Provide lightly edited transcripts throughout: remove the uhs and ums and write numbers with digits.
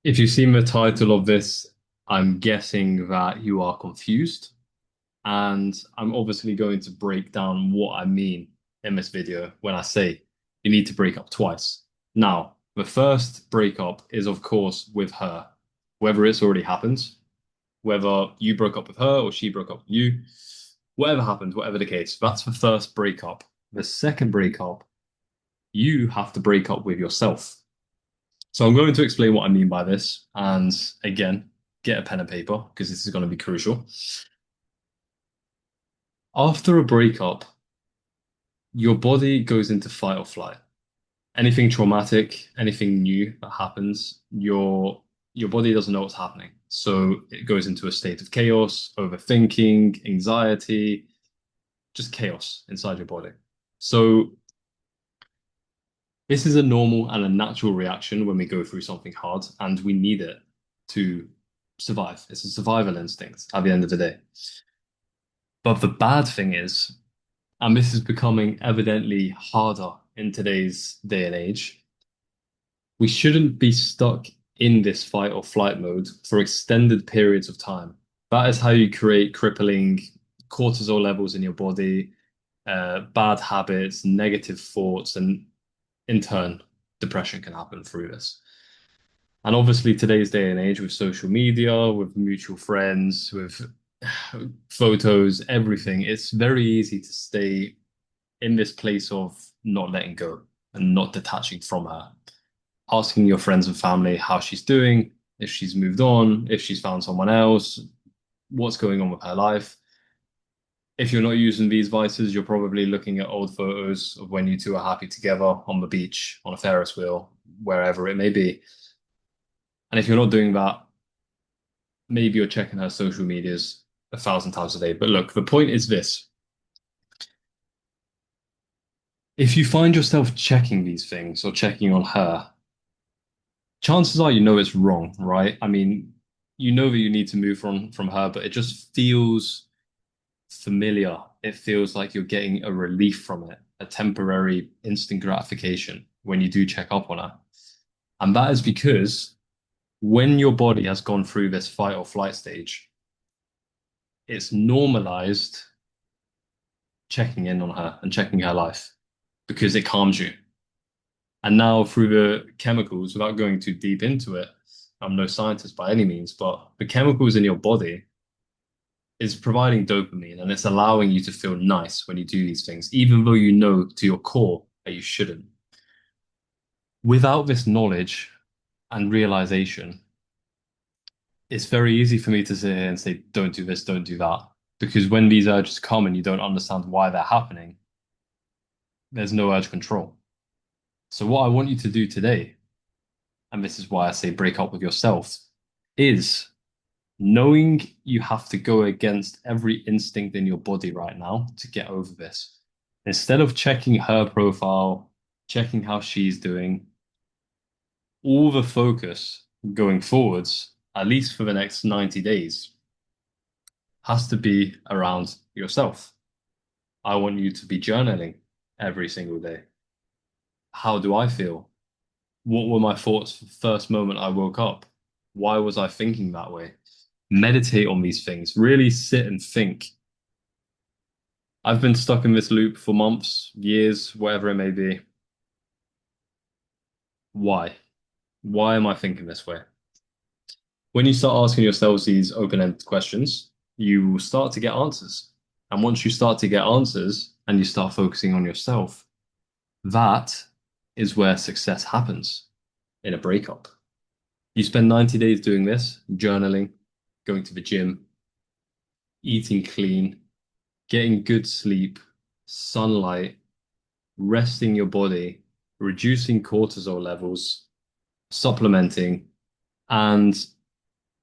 If you've seen the title of this, I'm guessing that you are confused, and I'm obviously going to break down what I mean in this video when I say you need to break up twice. Now, the first breakup is, of course, with her, whether it's already happened, whether you broke up with her or she broke up with you, whatever happened, whatever the case, that's the first breakup. The second breakup, you have to break up with yourself. So I'm going to explain what I mean by this. And again, get a pen and paper because this is going to be crucial. After a breakup, your body goes into fight or flight. Anything traumatic, anything new that happens, your body doesn't know what's happening. So it goes into a state of chaos, overthinking, anxiety, just chaos inside your body. So this is a normal and a natural reaction when we go through something hard, and we need it to survive. It's a survival instinct at the end of the day. But the bad thing is, and this is becoming evidently harder in today's day and age, we shouldn't be stuck in this fight or flight mode for extended periods of time. That is how you create crippling cortisol levels in your body, bad habits, negative thoughts, and in turn, depression can happen through this. And obviously, today's day and age with social media, with mutual friends, with photos, everything, it's very easy to stay in this place of not letting go and not detaching from her. Asking your friends and family how she's doing, if she's moved on, if she's found someone else, what's going on with her life. If you're not using these vices, you're probably looking at old photos of when you two are happy together on the beach, on a Ferris wheel, wherever it may be. And if you're not doing that, maybe you're checking her social medias 1,000 times a day. But look, the point is this. If you find yourself checking these things or checking on her, chances are you know it's wrong, right? I mean, you know that you need to move from her, but it just feels familiar. It feels like you're getting a relief from it, a temporary instant gratification when you do check up on her. And that is because when your body has gone through this fight or flight stage, it's normalized checking in on her and checking her life because it calms you. And now through the chemicals, without going too deep into it, I'm no scientist by any means, but the chemicals in your body is providing dopamine and it's allowing you to feel nice when you do these things, even though you know to your core that you shouldn't. Without this knowledge and realization, it's very easy for me to sit here and say, don't do this, don't do that. Because when these urges come and you don't understand why they're happening, there's no urge control. So, what I want you to do today, and this is why I say break up with yourself, is knowing you have to go against every instinct in your body right now to get over this. Instead of checking her profile, checking how she's doing, all the focus going forwards, at least for the next 90 days, has to be around yourself. I want you to be journaling every single day. How do I feel? What were my thoughts the first moment I woke up? Why was I thinking that way? Meditate on these things. Really sit and think. I've been stuck in this loop for months, years, whatever it may be. Why? Why am I thinking this way? When you start asking yourselves these open-ended questions, you will start to get answers. And once you start to get answers and you start focusing on yourself, that is where success happens in a breakup. You spend 90 days doing this, journaling, going to the gym, eating clean, getting good sleep, sunlight, resting your body, reducing cortisol levels, supplementing, and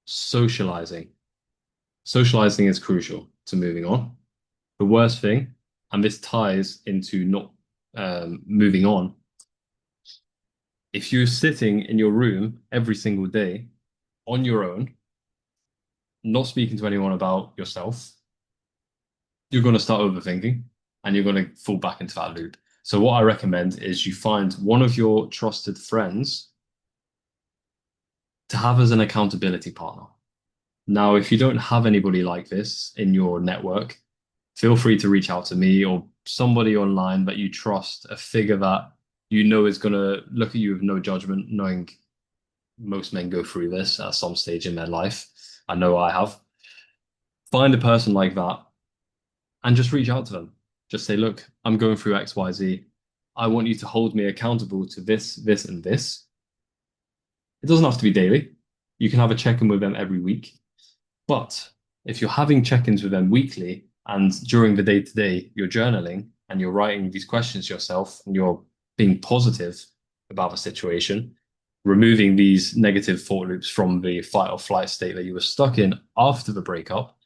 socializing. Socializing is crucial to moving on. The worst thing, and this ties into not moving on, if you're sitting in your room every single day on your own, not speaking to anyone about yourself, you're going to start overthinking and you're going to fall back into that loop. So, what I recommend is you find one of your trusted friends to have as an accountability partner. Now, if you don't have anybody like this in your network, feel free to reach out to me or somebody online that you trust, a figure that you know is going to look at you with no judgment, knowing most men go through this at some stage in their life. I know I have. Find a person like that and just reach out to them. Just say, look, I'm going through XYZ. I want you to hold me accountable to this, this, and this. It doesn't have to be daily. You can have a check-in with them every week. But if you're having check-ins with them weekly and during the day-to-day, you're journaling and you're writing these questions yourself and you're being positive about the situation, removing these negative thought loops from the fight or flight state that you were stuck in after the breakup,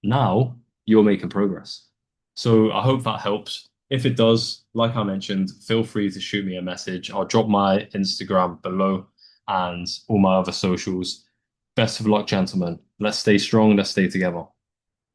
now you're making progress. So I hope that helps. If it does, like I mentioned, feel free to shoot me a message. I'll drop my Instagram below and all my other socials. Best of luck, gentlemen. Let's stay strong. Let's stay together.